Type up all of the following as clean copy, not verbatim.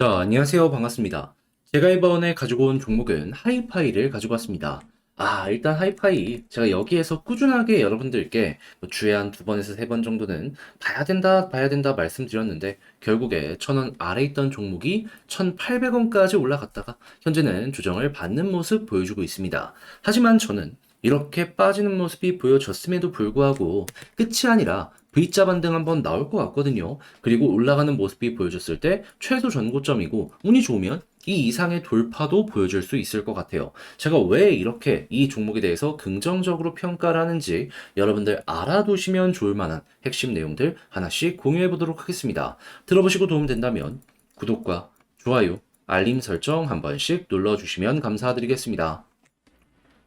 자, 안녕하세요. 반갑습니다. 제가 이번에 가지고 온 종목은 하이파이를 가지고 왔습니다. 일단 하이파이, 제가 여기에서 꾸준하게 여러분들께 뭐 주에 한 두 번에서 세 번 정도는 봐야 된다 말씀드렸는데, 결국에 1,000원 아래 있던 종목이 1,800원까지 올라갔다가, 현재는 조정을 받는 모습 보여주고 있습니다. 하지만 저는 이렇게 빠지는 모습이 보여졌음에도 불구하고 끝이 아니라 V자 반등 한번 나올 것 같거든요. 그리고 올라가는 모습이 보여졌을 때 최소 전고점이고 운이 좋으면 이 이상의 돌파도 보여줄 수 있을 것 같아요. 제가 왜 이렇게 이 종목에 대해서 긍정적으로 평가를 하는지 여러분들 알아두시면 좋을 만한 핵심 내용들 하나씩 공유해 보도록 하겠습니다. 들어보시고 도움된다면 구독과 좋아요, 알림 설정 한 번씩 눌러주시면 감사드리겠습니다.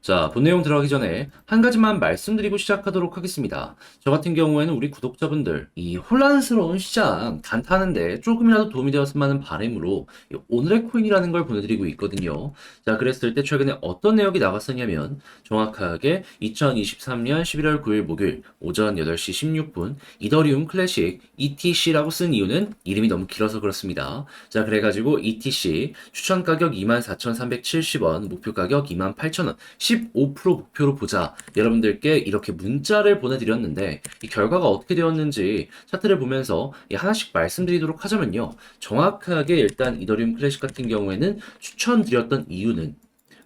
자, 본 내용 들어가기 전에 한 가지만 말씀드리고 시작하도록 하겠습니다. 저 같은 경우에는 우리 구독자분들, 이 혼란스러운 시장 단타하는데 조금이라도 도움이 되었으면 하는 바람으로 이 오늘의 코인이라는 걸 보내드리고 있거든요. 자, 그랬을 때 최근에 어떤 내역이 나갔었냐면 정확하게 2023년 11월 9일 목요일 오전 8시 16분 이더리움 클래식 ETC라고 쓴 이유는 이름이 너무 길어서 그렇습니다. 자, 그래가지고 ETC 추천 가격 24,370원, 목표 가격 28,000원, 15% 목표로 보자. 여러분들께 이렇게 문자를 보내드렸는데 이 결과가 어떻게 되었는지 차트를 보면서 하나씩 말씀드리도록 하자면요. 정확하게 일단 이더리움 클래식 같은 경우에는 추천드렸던 이유는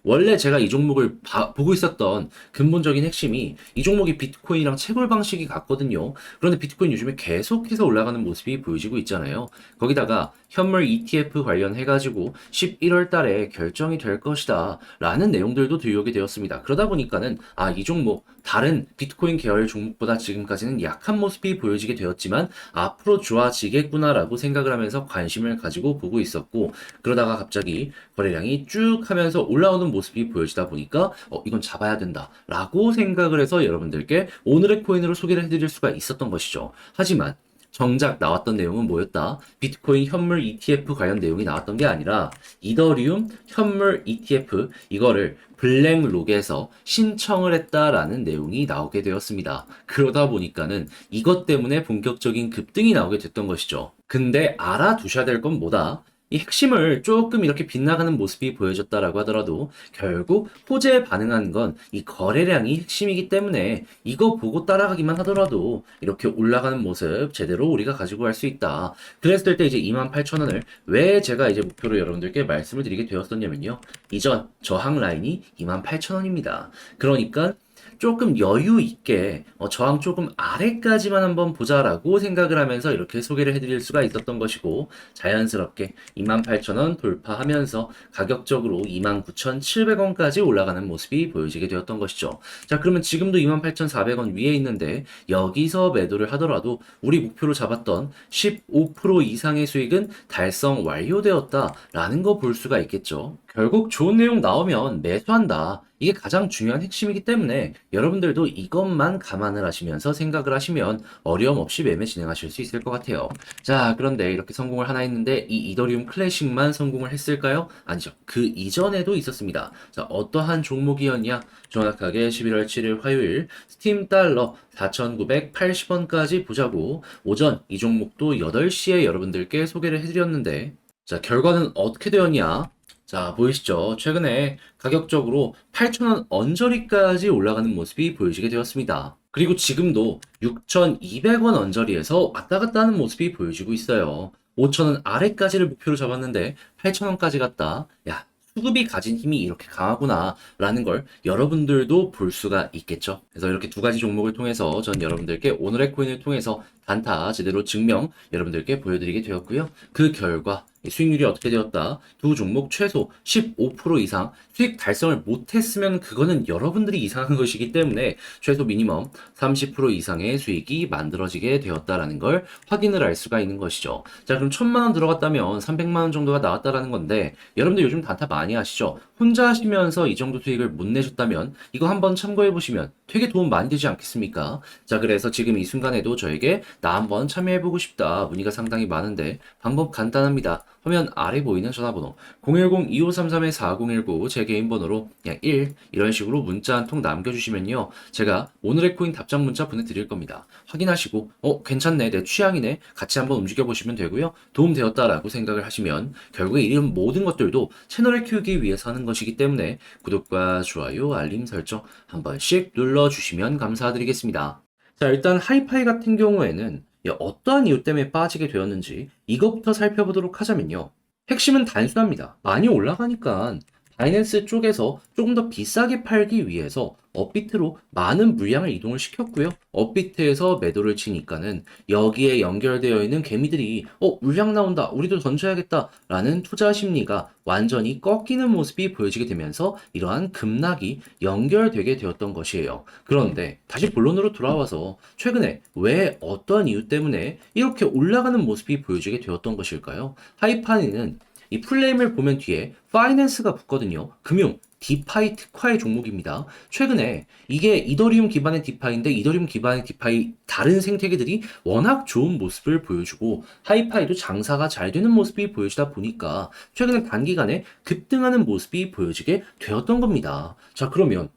원래 제가 이 종목을 보고 있었던 근본적인 핵심이 이 종목이 비트코인이랑 채굴 방식이 같거든요. 그런데 비트코인 요즘에 계속해서 올라가는 모습이 보여지고 있잖아요. 거기다가 현물 ETF 관련해가지고 11월 달에 결정이 될 것이다 라는 내용들도 들려오게 되었습니다. 그러다 보니까는 이 종목 다른 비트코인 계열 종목보다 지금까지는 약한 모습이 보여지게 되었지만 앞으로 좋아지겠구나라고 생각을 하면서 관심을 가지고 보고 있었고, 그러다가 갑자기 거래량이 쭉 하면서 올라오는 모습이 보여지다 보니까 이건 잡아야 된다라고 생각을 해서 여러분들께 오늘의 코인으로 소개를 해드릴 수가 있었던 것이죠. 하지만 정작 나왔던 내용은 뭐였다? 비트코인 현물 ETF 관련 내용이 나왔던 게 아니라 이더리움 현물 ETF 이거를 블랙록에서 신청을 했다라는 내용이 나오게 되었습니다. 그러다 보니까는 이것 때문에 본격적인 급등이 나오게 됐던 것이죠. 근데 알아두셔야 될 건 뭐다? 이 핵심을 조금 이렇게 빗나가는 모습이 보여졌다라고 하더라도 결국 호재에 반응한 건 이 거래량이 핵심이기 때문에 이거 보고 따라가기만 하더라도 이렇게 올라가는 모습 제대로 우리가 가지고 갈 수 있다. 그랬을 때 이제 28,000원을 왜 제가 이제 목표로 여러분들께 말씀을 드리게 되었었냐면요. 이전 저항 라인이 28,000원입니다. 그러니까 조금 여유 있게 저항 조금 아래까지만 한번 보자라고 생각을 하면서 이렇게 소개를 해드릴 수가 있었던 것이고, 자연스럽게 28,000원 돌파하면서 가격적으로 29,700원까지 올라가는 모습이 보여지게 되었던 것이죠. 자, 그러면 지금도 28,400원 위에 있는데 여기서 매도를 하더라도 우리 목표로 잡았던 15% 이상의 수익은 달성 완료되었다라는 거 볼 수가 있겠죠. 결국 좋은 내용 나오면 매수한다. 이게 가장 중요한 핵심이기 때문에 여러분들도 이것만 감안을 하시면서 생각을 하시면 어려움 없이 매매 진행하실 수 있을 것 같아요. 자, 그런데 이렇게 성공을 하나 했는데 이 이더리움 클래식만 성공을 했을까요? 아니죠. 그 이전에도 있었습니다. 자, 어떠한 종목이었냐? 정확하게 11월 7일 화요일 스팀 달러 4,980원까지 보자고 오전 이 종목도 8시에 여러분들께 소개를 해드렸는데, 자, 결과는 어떻게 되었냐? 자, 보이시죠? 최근에 가격적으로 8,000원 언저리까지 올라가는 모습이 보여지게 되었습니다. 그리고 지금도 6,200원 언저리에서 왔다 갔다 하는 모습이 보여지고 있어요. 5,000원 아래까지를 목표로 잡았는데 8,000원까지 갔다. 야, 수급이 가진 힘이 이렇게 강하구나 라는 걸 여러분들도 볼 수가 있겠죠. 그래서 이렇게 두 가지 종목을 통해서 전 여러분들께 오늘의 코인을 통해서 단타 제대로 증명 여러분들께 보여드리게 되었고요. 그 결과 수익률이 어떻게 되었다? 두 종목 최소 15% 이상 수익 달성을 못했으면 그거는 여러분들이 이상한 것이기 때문에 최소 미니멈 30% 이상의 수익이 만들어지게 되었다라는 걸 확인을 할 수가 있는 것이죠. 자, 그럼 1,000만원 들어갔다면 300만원 정도가 나왔다라는 건데, 여러분들 요즘 단타 많이 하시죠? 혼자 하시면서 이 정도 수익을 못 내셨다면 이거 한번 참고해 보시면 되게 도움 많이 되지 않겠습니까? 자, 그래서 지금 이 순간에도 저에게 나 한번 참여해보고 싶다 문의가 상당히 많은데 방법 간단합니다. 화면 아래 보이는 전화번호 010-2533-4019 제 개인 번호로 그냥 1 이런 식으로 문자 한 통 남겨주시면요. 제가 오늘의 코인 답장 문자 보내드릴 겁니다. 확인하시고 괜찮네 내 취향이네 같이 한번 움직여보시면 되고요. 도움되었다라고 생각을 하시면 결국에 이런 모든 것들도 채널을 키우기 위해서 하는 것이기 때문에 구독과 좋아요 알림 설정 한 번씩 눌러주시면 감사드리겠습니다. 자, 일단 하이파이 같은 경우에는 어떠한 이유 때문에 빠지게 되었는지 이것부터 살펴보도록 하자면요. 핵심은 단순합니다. 많이 올라가니까 바이낸스 쪽에서 조금 더 비싸게 팔기 위해서 업비트로 많은 물량을 이동을 시켰고요. 업비트에서 매도를 치니까는 여기에 연결되어 있는 개미들이 물량 나온다. 우리도 던져야겠다. 라는 투자 심리가 완전히 꺾이는 모습이 보여지게 되면서 이러한 급락이 연결되게 되었던 것이에요. 그런데 다시 본론으로 돌아와서 최근에 왜 어떠한 이유 때문에 이렇게 올라가는 모습이 보여지게 되었던 것일까요? 하이파이는 이 풀네임을 보면 뒤에 파이낸스가 붙거든요. 금융, 디파이 특화의 종목입니다. 최근에 이게 이더리움 기반의 디파이인데 이더리움 기반의 디파이 다른 생태계들이 워낙 좋은 모습을 보여주고 하이파이도 장사가 잘 되는 모습이 보여지다 보니까 최근에 단기간에 급등하는 모습이 보여지게 되었던 겁니다. 자, 그러면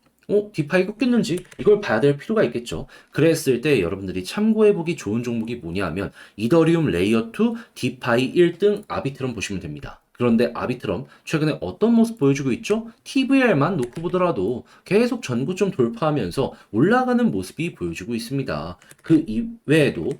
디파이 꺾였는지 이걸 봐야 될 필요가 있겠죠. 그랬을 때 여러분들이 참고해보기 좋은 종목이 뭐냐 하면 이더리움 레이어 2 디파이 1등 아비트럼 보시면 됩니다. 그런데 아비트럼 최근에 어떤 모습 보여주고 있죠? TVR만 놓고 보더라도 계속 전고점 돌파하면서 올라가는 모습이 보여주고 있습니다. 그 이외에도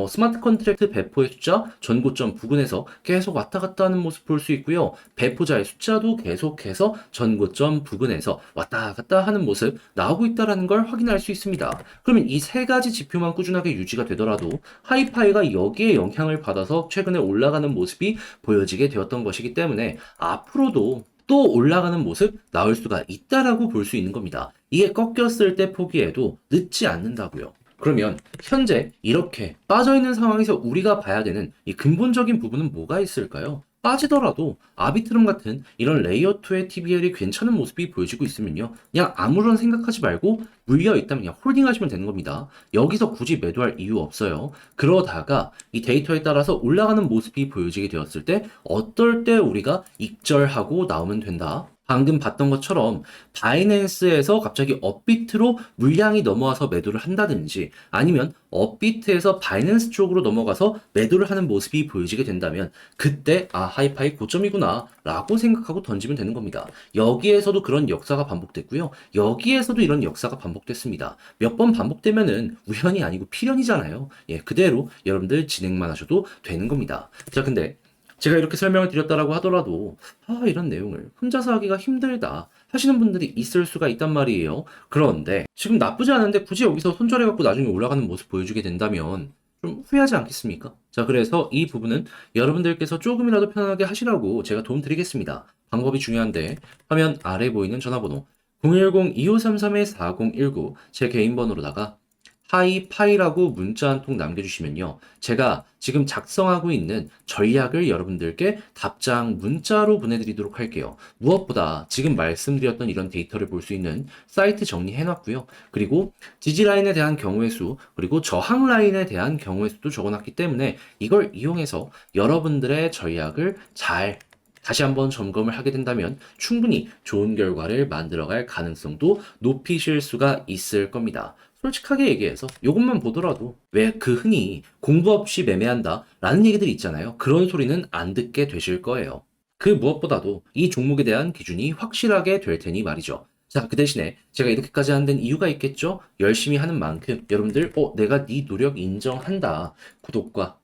스마트 컨트랙트 배포의 숫자 전고점 부근에서 계속 왔다 갔다 하는 모습 볼 수 있고요. 배포자의 숫자도 계속해서 전고점 부근에서 왔다 갔다 하는 모습 나오고 있다는 걸 확인할 수 있습니다. 그러면 이 세 가지 지표만 꾸준하게 유지가 되더라도 하이파이가 여기에 영향을 받아서 최근에 올라가는 모습이 보여지게 되었던 것이기 때문에 앞으로도 또 올라가는 모습 나올 수가 있다라고 볼 수 있는 겁니다. 이게 꺾였을 때 포기해도 늦지 않는다고요. 그러면 현재 이렇게 빠져있는 상황에서 우리가 봐야 되는 이 근본적인 부분은 뭐가 있을까요? 빠지더라도 아비트럼 같은 이런 레이어2의 TBL이 괜찮은 모습이 보여지고 있으면요. 그냥 아무런 생각하지 말고 물려 있다면 그냥 홀딩 하시면 되는 겁니다. 여기서 굳이 매도할 이유 없어요. 그러다가 이 데이터에 따라서 올라가는 모습이 보여지게 되었을 때 어떨 때 우리가 익절하고 나오면 된다. 방금 봤던 것처럼 바이낸스에서 갑자기 업비트로 물량이 넘어와서 매도를 한다든지 아니면 업비트에서 바이낸스 쪽으로 넘어가서 매도를 하는 모습이 보여지게 된다면 그때 하이파이 고점이구나 라고 생각하고 던지면 되는 겁니다. 여기에서도 그런 역사가 반복됐고요. 여기에서도 이런 역사가 반복됐습니다. 몇 번 반복되면은 우연이 아니고 필연이잖아요. 예, 그대로 여러분들 진행만 하셔도 되는 겁니다. 자, 근데 제가 이렇게 설명을 드렸다라고 하더라도 이런 내용을 혼자서 하기가 힘들다 하시는 분들이 있을 수가 있단 말이에요. 그런데 지금 나쁘지 않은데 굳이 여기서 손절해갖고 나중에 올라가는 모습 보여주게 된다면 좀 후회하지 않겠습니까? 자, 그래서 이 부분은 여러분들께서 조금이라도 편안하게 하시라고 제가 도움 드리겠습니다. 방법이 중요한데 화면 아래 보이는 전화번호 010-2533-4019 제 개인 번호로다가 하이파이라고 문자 한 통 남겨주시면요. 제가 지금 작성하고 있는 전략을 여러분들께 답장 문자로 보내드리도록 할게요. 무엇보다 지금 말씀드렸던 이런 데이터를 볼 수 있는 사이트 정리해놨고요. 그리고 지지라인에 대한 경우의 수, 그리고 저항 라인에 대한 경우의 수도 적어놨기 때문에 이걸 이용해서 여러분들의 전략을 잘 다시 한번 점검을 하게 된다면 충분히 좋은 결과를 만들어갈 가능성도 높이실 수가 있을 겁니다. 솔직하게 얘기해서 이것만 보더라도 왜 그 흔히 공부 없이 매매한다 라는 얘기들이 있잖아요. 그런 소리는 안 듣게 되실 거예요. 그 무엇보다도 이 종목에 대한 기준이 확실하게 될 테니 말이죠. 자, 그 대신에 제가 이렇게까지 한 데는 이유가 있겠죠? 열심히 하는 만큼 여러분들 내가 네 노력 인정한다. 구독과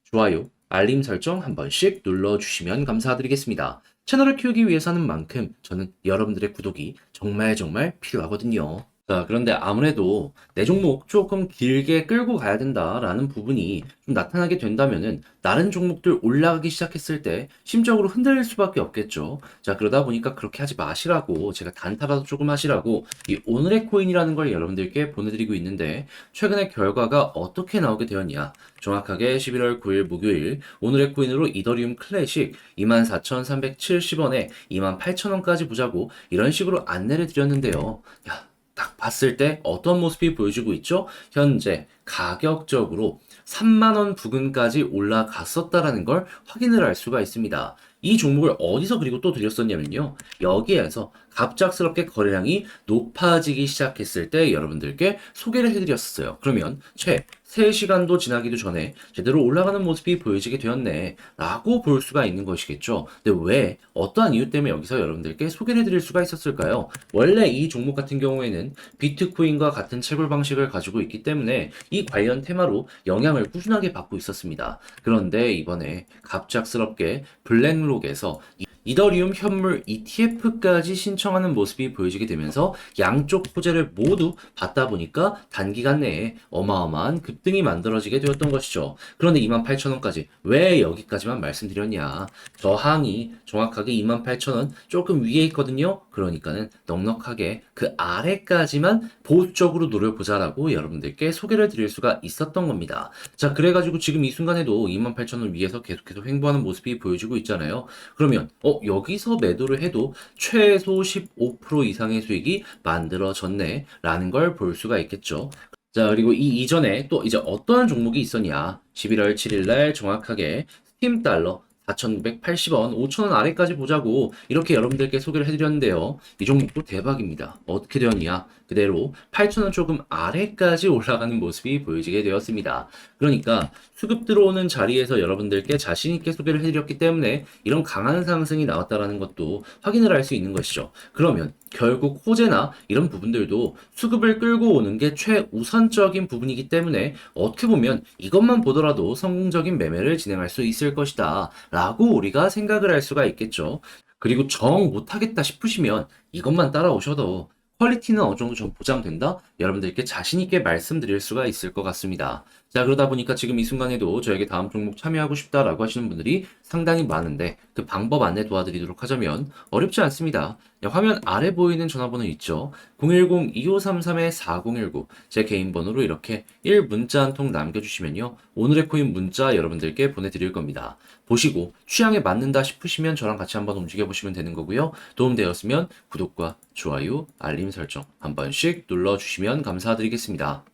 좋아요, 알림 설정 한 번씩 눌러주시면 감사드리겠습니다. 채널을 키우기 위해서 하는 만큼 저는 여러분들의 구독이 정말 정말 필요하거든요. 자, 그런데 아무래도 내 종목 조금 길게 끌고 가야 된다라는 부분이 좀 나타나게 된다면은 다른 종목들 올라가기 시작했을 때 심적으로 흔들릴 수밖에 없겠죠. 자, 그러다 보니까 그렇게 하지 마시라고 제가 단타라도 조금 하시라고 이 오늘의 코인이라는 걸 여러분들께 보내드리고 있는데 최근에 결과가 어떻게 나오게 되었냐. 정확하게 11월 9일 목요일 오늘의 코인으로 이더리움 클래식 24,370원에 28,000원까지 보자고 이런 식으로 안내를 드렸는데요. 야, 딱 봤을 때 어떤 모습이 보여지고 있죠? 현재 가격적으로 3만 원 부근까지 올라갔었다라는 걸 확인을 할 수가 있습니다. 이 종목을 어디서 그리고 또 드렸었냐면요. 여기에서 갑작스럽게 거래량이 높아지기 시작했을 때 여러분들께 소개를 해드렸었어요. 그러면 최 3시간도 지나기도 전에 제대로 올라가는 모습이 보여지게 되었네 라고 볼 수가 있는 것이겠죠. 근데 왜 어떠한 이유 때문에 여기서 여러분들께 소개를 해드릴 수가 있었을까요? 원래 이 종목 같은 경우에는 비트코인과 같은 채굴 방식을 가지고 있기 때문에 이 관련 테마로 영향을 꾸준하게 받고 있었습니다. 그런데 이번에 갑작스럽게 블랙록에서 이더리움 현물 ETF까지 신청하는 모습이 보여지게 되면서 양쪽 호재를 모두 받다 보니까 단기간 내에 어마어마한 급등이 만들어지게 되었던 것이죠. 그런데 28,000원까지 왜 여기까지만 말씀드렸냐? 저항이 정확하게 28,000원 조금 위에 있거든요. 그러니까는 넉넉하게 그 아래까지만 보수적으로 노려보자라고 여러분들께 소개를 드릴 수가 있었던 겁니다. 자, 그래가지고 지금 이 순간에도 28,000원 위에서 계속해서 횡보하는 모습이 보여지고 있잖아요. 그러면 여기서 매도를 해도 최소 15% 이상의 수익이 만들어졌네 라는 걸 볼 수가 있겠죠. 자, 그리고 이 이전에 또 이제 어떠한 종목이 있었냐? 11월 7일 날 정확하게 스팀 달러 4,980원, 5,000원 아래까지 보자고 이렇게 여러분들께 소개를 해드렸는데요. 이 종목도 대박입니다. 어떻게 되었냐? 그대로 8,000원 조금 아래까지 올라가는 모습이 보여지게 되었습니다. 그러니까 수급 들어오는 자리에서 여러분들께 자신 있게 소개를 해드렸기 때문에 이런 강한 상승이 나왔다라는 것도 확인을 할 수 있는 것이죠. 그러면 결국 호재나 이런 부분들도 수급을 끌고 오는 게 최우선적인 부분이기 때문에 어떻게 보면 이것만 보더라도 성공적인 매매를 진행할 수 있을 것이다 라고 우리가 생각을 할 수가 있겠죠. 그리고 정 못하겠다 싶으시면 이것만 따라오셔도 퀄리티는 어느 정도 좀 보장된다? 여러분들께 자신있게 말씀드릴 수가 있을 것 같습니다. 자, 그러다 보니까 지금 이 순간에도 저에게 다음 종목 참여하고 싶다라고 하시는 분들이 상당히 많은데 그 방법 안내 도와드리도록 하자면 어렵지 않습니다. 화면 아래 보이는 전화번호 있죠? 010-2533-4019 제 개인 번호로 이렇게 1문자 한 통 남겨주시면요. 오늘의 코인 문자 여러분들께 보내드릴 겁니다. 보시고 취향에 맞는다 싶으시면 저랑 같이 한번 움직여보시면 되는 거고요. 도움되었으면 구독과 좋아요, 알림 설정 한 번씩 눌러주시면 감사드리겠습니다.